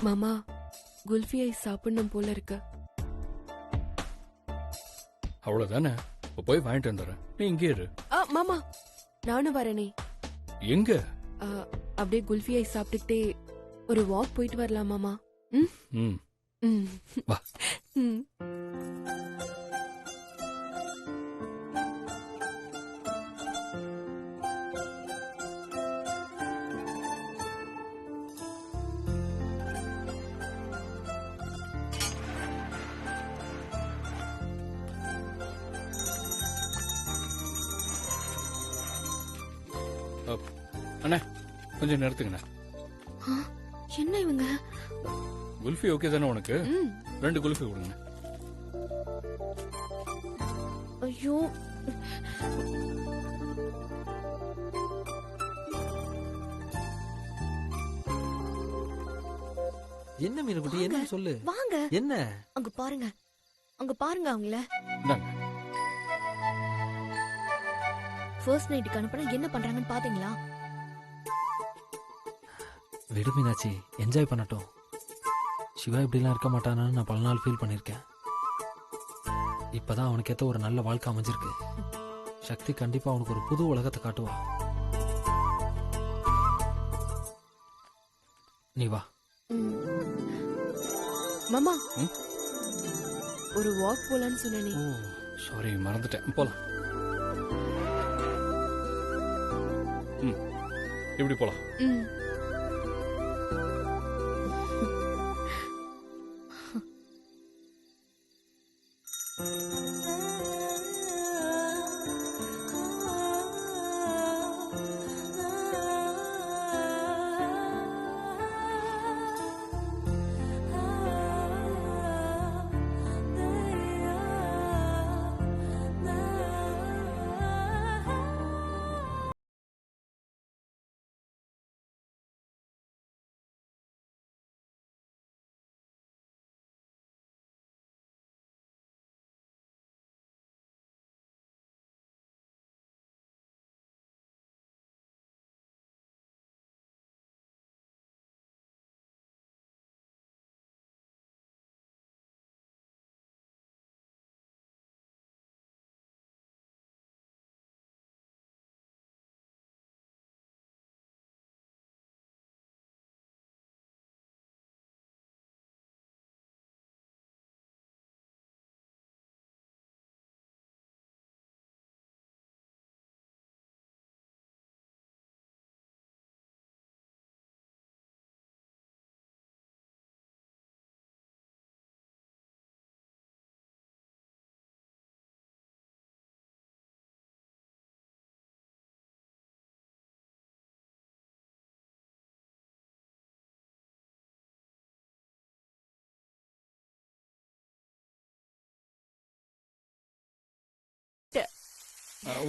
மாமா, குல்ஃபி ஐஸ் சாப்பிடணும் போல இருக்கு. அவ்வளவுதானே, போய் வாங்கிட்டு வந்துடுறேன். நீ இங்கே இரு. மாமா, நானும் வரனே. எங்க? அப்படியே குல்ஃபி ஐஸ் சாப்பிட்டுட்டே ஒரு வாக் போயிட்டு வரலாம் மாமா. வா. அண்ணா, கொஞ்சம் நிறுத்துங்கண்ணா. என்ன இவங்க? குல்ஃபி ஓகே தானே உனக்கு? 2 குல்ஃபி கொடுங்க. ஐயோ, என்ன மீனுக்குட்டி, என்ன சொல்லு. வாங்க. என்ன? அங்க பாருங்க, அங்க பாருங்க அவங்கள. ஃபர்ஸ்ட் நைட்டுக்கு அனுப்புனா என்ன பண்றாங்கன்னு பாத்தீங்களா? விடு மீனாட்சி, என்ஜாய் பண்ணட்டும். சிவா இப்படிலாம் இருக்க மாட்டானான்னு நான் பல நாள் ஃபீல் பண்ணியிருக்கேன். இப்பதான் அவனுக்கு ஏற்ற ஒரு நல்ல வாழ்க்கை அமைஞ்சிருக்கு. சக்தி கண்டிப்பா அவனுக்கு ஒரு புது உலகத்தை காட்டுவா. நீ வா. மாமா, ஒரு வாக் போலான்னு சொன்னேனே. ஓ சாரி, மறந்துட்டேன். போலாம். இப்படி போலாம்.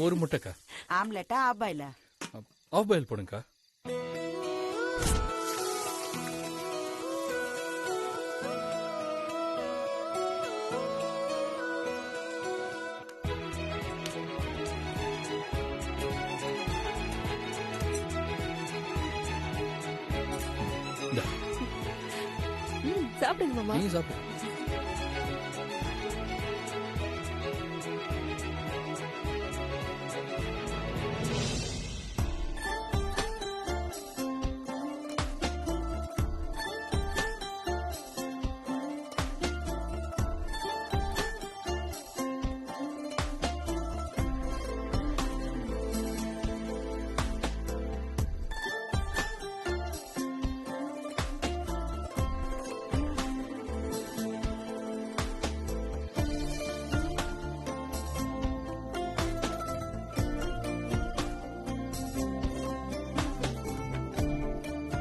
ஒரு முட்டைக்கா. ஆம்லெட்டா ஆஃப் பாயிலா? ஆஃப் பாயில் போடுங்கக்கா. சாப்பிடுங்க மாமா. நீ சாப்பிடு.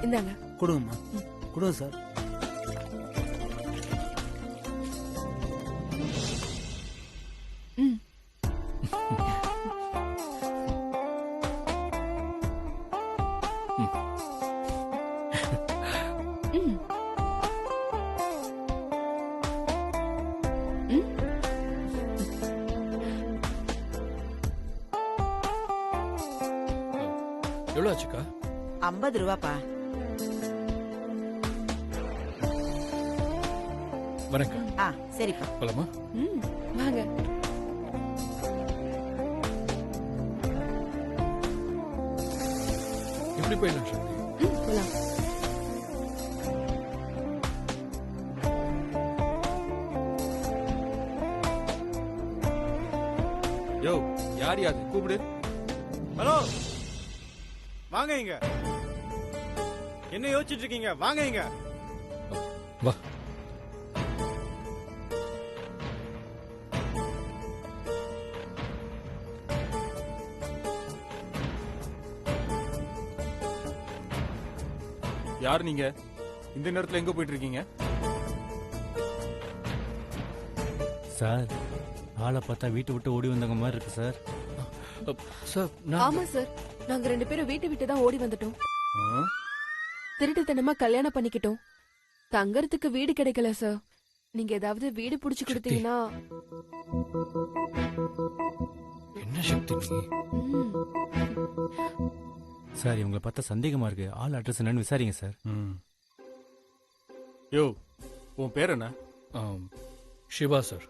இந்தாங்க. கொடுங்கம்மா, கொடுங்க சார். எவ்வளவு ஆச்சுக்கா? 50 ரூபாப்பா. வரேங்க. ஆ சரிப்பா. போலாமா? ம் வாங்க. இப்படி போயிடலாம் சக்தி. போலாம். யோ யார் யாது கூப்பிடு. ஹலோ, வாங்க இங்க. என்ன யோசிச்சுட்டு இருக்கீங்க? வாங்க இங்க. வா. யார் நீங்க? இந்த நேரத்துல எங்க போயிட்டு இருக்கீங்க? சார், ஆளை பார்த்தா வீட்டை விட்டு ஓடி வந்தவங்க மாதிரி இருக்கு சார். சார் நான் ஆமா சார், நாங்க 2 பேரும் வீட்டை விட்டு தான் ஓடி வந்துட்டோம். ஆ? திருட்டுத்தனமா கல்யாணம் பண்ணிக்கிட்டோம். தங்கறதுக்கு வீடு கிடைக்கல சார். நீங்க ஏதாவது வீடு புடிச்சு கொடுத்தீங்கன்னா. என்ன சக்தி நீ? ம். சார், இவங்களை பார்த்தா சந்தேகமா இருக்கு. ஆள் அட்ரஸ் என்னன்னு விசாரிங்க சார். ம். யோ உன் பேர் என்ன? ஆம், சிவா சார்.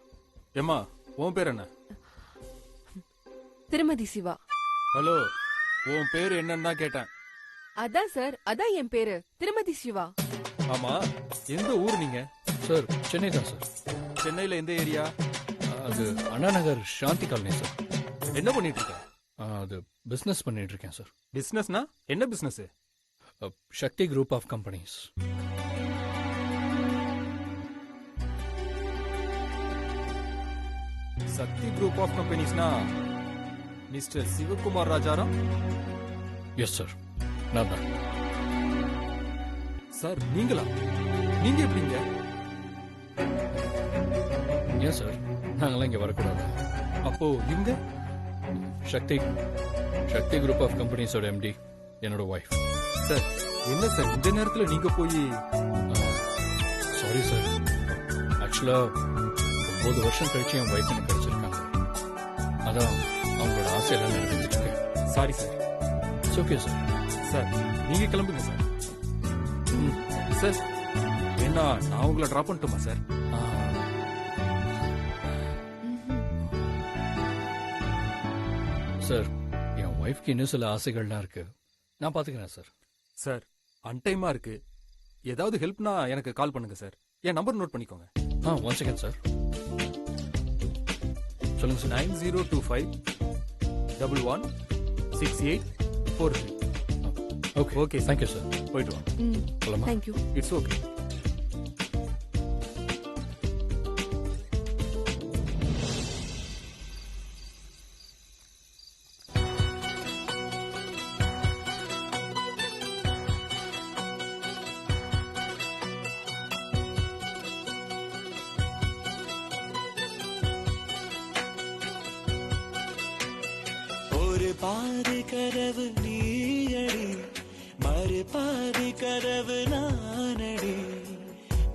ஏம்மா உன் பேர் என்ன? திருமதி சிவா. ஹலோ, உன் பேர் என்னன்னு தான் கேட்டேன். அதான் சார், அதான் என் பேரு திருமதி சிவா. ஆமா, எந்த ஊர் நீங்க? சார் சென்னை தான் சார். சென்னையில எந்த ஏரியா? அது அண்ணா நகர் சாந்தி காலனி சார். என்ன பண்ணிட்டு இருக்க? அது பிசினஸ் பண்ணிட்டு இருக்கேன் சார். பிசினஸ்னா என்ன business? Sakthi group of companies. Sakthi group of கம்பெனிஸ்னா mister Sivakumar Rajaram? Yes sir, நான் தான். சார் நீங்களா? நீங்க எப்படிங்க? ஏன் சார், நாங்களாம் இங்கே வரக்கூடாது? அப்போ இவங்க? சக்தி சக்தி குரூப் ஆஃப் கம்பெனிஸோட எம்டி என்னோட ஒய்ஃப். சார் என்ன சார் இந்த நேரத்துல நீங்க போய்? சாரி சார், ஆக்சுவலா 9 வருஷம் கழிச்சு என் ஒய்ஃப் எனக்கு கிடைச்சிருக்காங்க. அதான் அவங்களோட ஆசையெல்லாம் நிறைவேற்றிருக்கேன். Sorry sir. It's okay sir. Sir நீங்க கிளம்புங்க சார். சார் என்ன, நான் உங்களை டிராப் பண்ணட்டுமா சார்? சார், என் ஒய்ஃப்க்கு இன்னும் சில ஆசைகள்லாம் இருக்கு. நான் பாத்துக்கிறேன் சார். சார் அன்டைமா இருக்கு. ஏதாவது ஹெல்ப்னா எனக்கு கால் பண்ணுங்க சார். என் நம்பர் நோட் பண்ணிக்கோங்க. 1 செகண்ட் சார். சொல்லுங்க sir. 9025116843. Okay okay thank you sir. போயிட்டு வாங்க. போலாமா? தேங்க்யூ. It's okay. ஒரு பாதி கதவு நீயடி, மறு பாதி கதவு நானடி.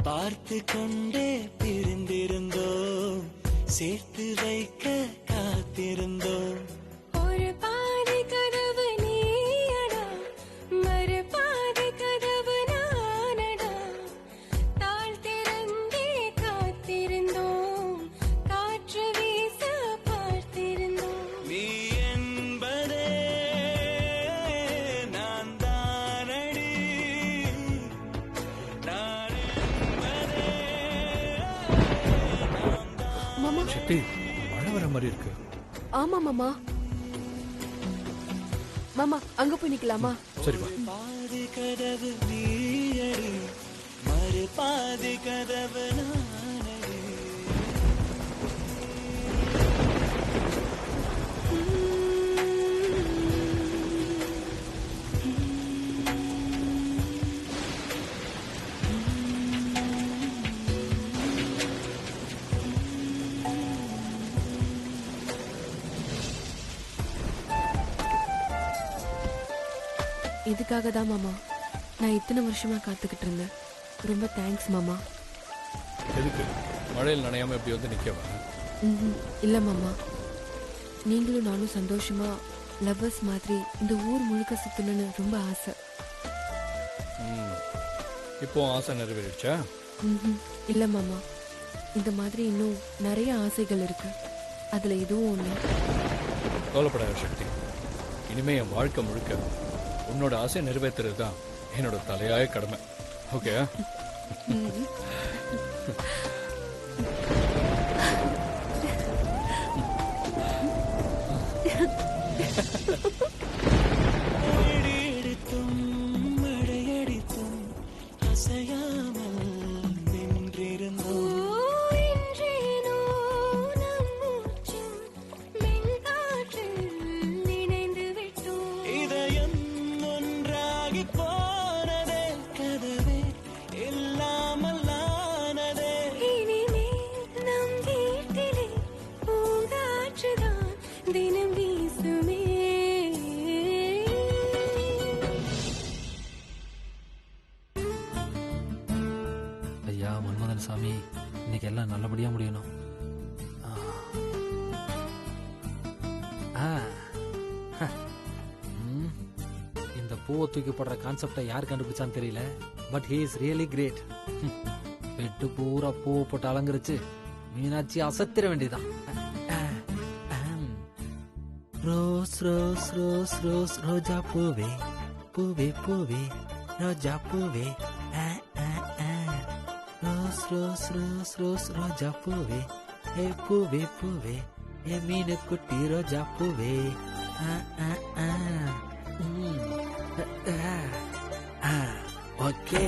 பார்த்து கொண்டே பிரிந்திருந்தோம், சேர்த்து வைக்க காத்திருந்தோம். ஒரு பாதி கதவு நீயடா, மறு பாதி கதவு நானடா. தாழ் திறந்தே காத்திருந்தோம், காற்று வீச பார்த்திருந்தோம். நீ என்பதே நான் தானடி, நான் என்பதே நான் தான். மாமா. சக்தி, மழை வர மாதிரி இருக்கு. ஆமா மாமா. மாமா அங்க போய் நிக்கலாமா? சரி வா. பாதி கதவு நீயடி, மறு பாதி கதவு நானடி. இதுக்காக தான் மாமா நான் இத்தனை வருஷமா காத்துக்கிட்டு இருந்தேன். ரொம்ப தேங்க்ஸ் மாமா. எதுக்கு மழையில் நனையாம எப்படி வந்து நிக்கவா? இல்ல மாமா, நீங்களும் நானும் சந்தோஷமா லவ்வர்ஸ் மாதிரி இந்த ஊர் முழுக்க சுத்தணும்னு ரொம்ப ஆசை. இப்போ ஆசை நிறைவேறிடுச்சா? இல்ல மாமா, இந்த மாதிரி இன்னும் நிறைய ஆசைகள் இருக்கு. அதுல இதுவும் ஒண்ணு. கவலைப்படாத சக்தி. இனிமே என் வாழ்க்கை முழுக்க உன்னோட ஆசையை நிறைவேற்றுறது தான் என்னோட தலையாய கடமை. ஓகே? அடியடித்தும் மழையடித்தும் அசையாமல் நின்றிருந்தோம். இன்றேனோ நம் மூச்சும் மென்காற்றில் நினைந்து விட்டோம். இதயம் ஒன்றாகி போனதே, கதவே இல்லாமல் ஆனதே. இனிமேல் நம் வீட்டிலே பூங்காற்றுதான் தினம் வீசுமே. ஐயா மன்மதன் சாமி, இன்னைக்கு எல்லாம் நல்லபடியா முடியணும். ஆ. ஆ. ஹ. ம். இந்த பூவை தூக்கி போடுற கான்செப்டை யார் கண்டுபிடிச்சான்னு தெரியல, but he is really great. Bed பூரா பூவை போட்டு அலங்கரிச்சு மீனாட்சி அசத்திர வேண்டியதான். ரோஸ் ரோஸ் ரோஸ் ரோஸ் ரோஜா பூவே பூவே பூவே ரோஜா பூவே ரோஸ் ரோஸ் ரோஸ் ரோஸ் ரோஜா பூவே ஏ பூவே பூவே ஏ மீனு குட்டி ரோஜா பூவே ஓகே.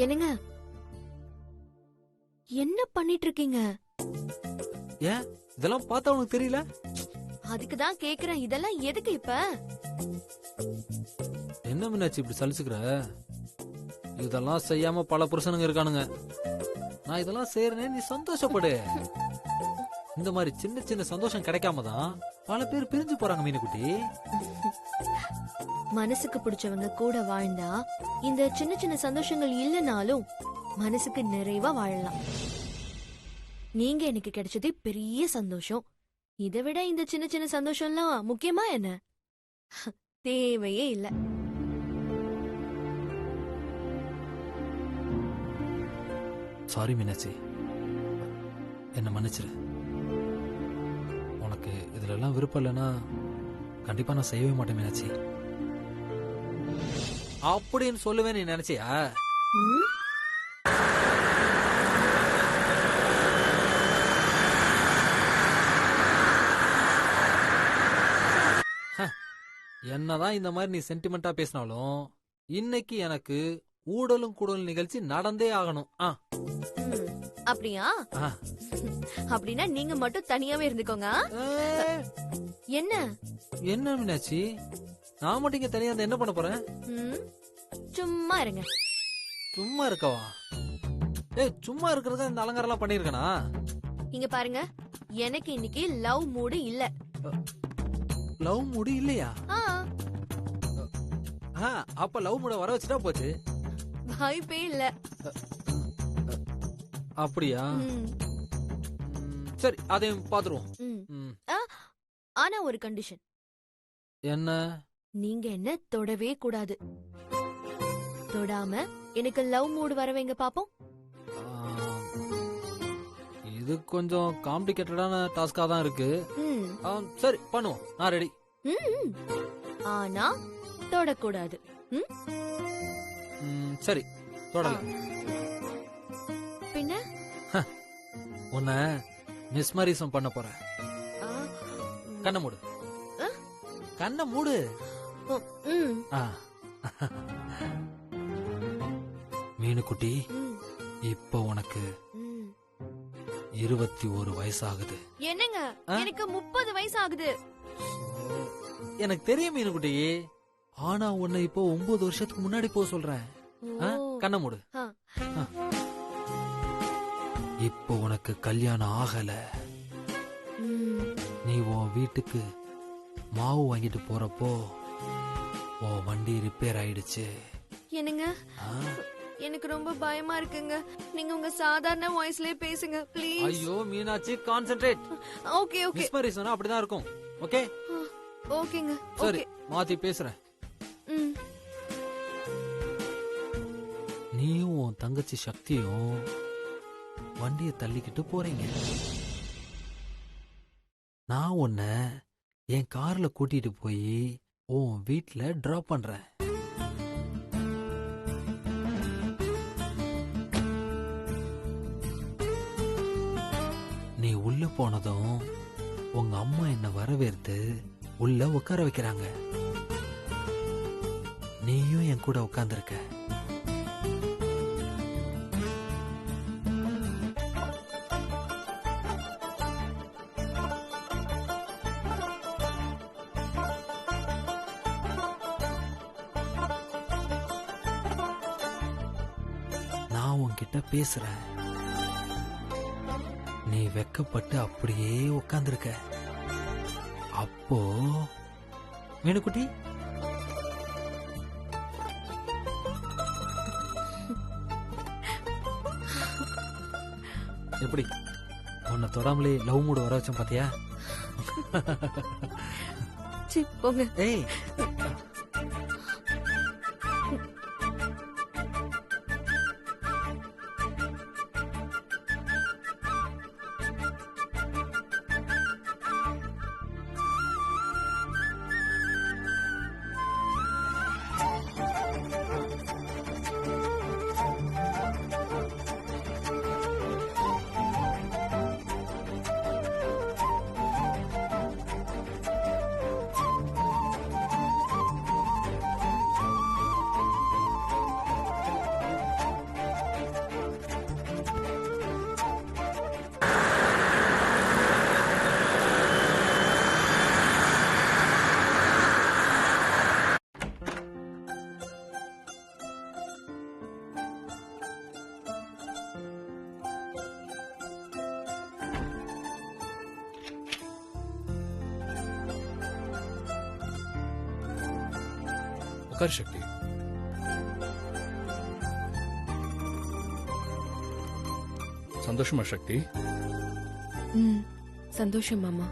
என்னங்க, என்ன பண்ணிட்டு இருக்கீங்க? ஏன் இதெல்லாம் பார்த்தா உனக்கு தெரியல? அதுக்கு தான் கேக்குறேன், இதெல்லாம் எதுக்கு இப்ப? என்ன மீனாட்சி இப்படி சலிச்சுக்கிற? இதெல்லாம் செய்யாம பல புருஷனுங்க இருக்கானுங்க. நான் இதெல்லாம் செய்யறேனே, நீ சந்தோஷப்படு. இந்த மாதிரி சின்ன சின்ன சந்தோஷம் கிடைக்காம தான் பல பேர் பிரிஞ்சு போறாங்க மீனுக்குட்டி. மனசுக்கு பிடிச்சவங்க கூட வாழ்ந்தா இந்த சின்ன சின்ன சந்தோஷங்கள் இல்லனாலும் மனசுக்கு நிறைவா வாழலாம். நீங்க எனக்கு கிடைச்சதே பெரிய சந்தோஷம். இதை விட இந்த சின்ன சின்ன சந்தோஷம்லாம் முக்கியமா என்ன? தேவையே இல்ல. சாரி மீனாட்சி, என்ன மன்னிச்சிரு. உனக்கு இதுல எல்லாம் விருப்பம் இல்லைன்னா கண்டிப்பா நான் செய்யவே மாட்டேன் மீனாட்சி. அப்படின்னு சொல்லுவேன் நீ நினைச்சியா? ம்? என்னதான் இந்த மாதிரி நீ சென்டிமெண்டா பேசினாலும் இன்னைக்கு எனக்கு ஊடலும் கூடலும் நிகழ்ச்சி நடந்தே ஆகணும். ம். அப்படியா? ஆ. அப்படின்னா நீங்க மட்டும் தனியாவே இருந்துக்கோங்க. என்ன? என்ன மீனாட்சி, நான் மட்டும் இங்க தனியா என்ன பண்ண போறேன்? ம்? சும்மா இருங்க. சும்மா இருக்கவா? சும்மா இருக்கிறதா இந்த அலங்காரம் எல்லாம் பண்ணிருக்கனா? இங்க பாருங்க, எனக்கு இன்னைக்கு லவ் மூடு இல்ல. லவ் மூடு இல்லையா? அப்ப லவ் மூட வர வச்சுட்டா போச்சு. வாய்ப்பே இல்ல. அப்படியா? ம். சரி, அதையும் பாத்துருவோம். ம். ஆனா ஒரு கண்டிஷன். என்ன? நீங்க என்ன தொடவே கூடாது. தொடாம எனக்கு லவ் மூடு வர வைங்க பாப்போம். இது கொஞ்சம் காம்ப்ளிகேட்டடான டாஸ்கா தான் இருக்கு. சரி பண்ணுவோம், நான் ரெடி. ஆனா தொடக்கூடாது. சரி, தொடலாம். பின்ன உன்னை மிஸ்மரிசம் பண்ண போறேன். கண்ணை மூடு. கண்ணை மூடு. மீனுக்குட்டி, இப்ப உனக்கு 21 வயசாகுது. என்னங்க, எனக்கு 30 வயசு ஆகுது. எனக்கு தெரியும் மீனுக்குட்டி, ஆனா உன்னை இப்போ 9 வருஷத்துக்கு முன்னாடி போக சொல்றேன். கண்ணை மூடு. இப்போ உனக்கு கல்யாணம் ஆகல. நீ உன் வீட்டுக்கு மாவு வாங்கிட்டு போறப்போ உன் வண்டி ரிப்பேர் ஆயிடுச்சு. என்னங்க, எனக்கு ரொம்ப பயமா இருக்குங்க. நீங்க உங்க சாதாரண வாய்ஸ்லயே பேசுங்க ப்ளீஸ். ஐயோ மீனாட்சி கான்சென்ட்ரேட். ஓகே ஓகே மிஸ்மரி சொன்னா அப்படிதான் இருக்கும். ஓகே ஓகேங்க. சரி ஓகே. மாத்தி பேசுறேன். ம். நீயும் உன் தங்கச்சி சக்தியும் வண்டியை தள்ளிக்கிட்டு போறீங்க. நான் உன்னை என் கார்ல கூட்டிட்டு போய் உன் வீட்ல டிராப் பண்றேன். நீ உள்ள போனதும் உங்க அம்மா என்ன வரவேற்று உள்ள உட்கார வைக்கிறாங்க. நீயும் என் கூட உட்கார்ந்திருக்க. நான் உன்கிட்ட பேசுறேன். நீ வெக்கப்பட்டு அப்படியே உட்கார்ந்திருக்க. அப்போ மீனுக்குட்டி எப்படி உன்னை தொடாமலே லவ் மூடு வர வச்சோம் பாத்தியா? சி போங்க. ஏய் உட்கார் சக்தி. சந்தோஷமா சக்தி? சந்தோஷம் மாமா.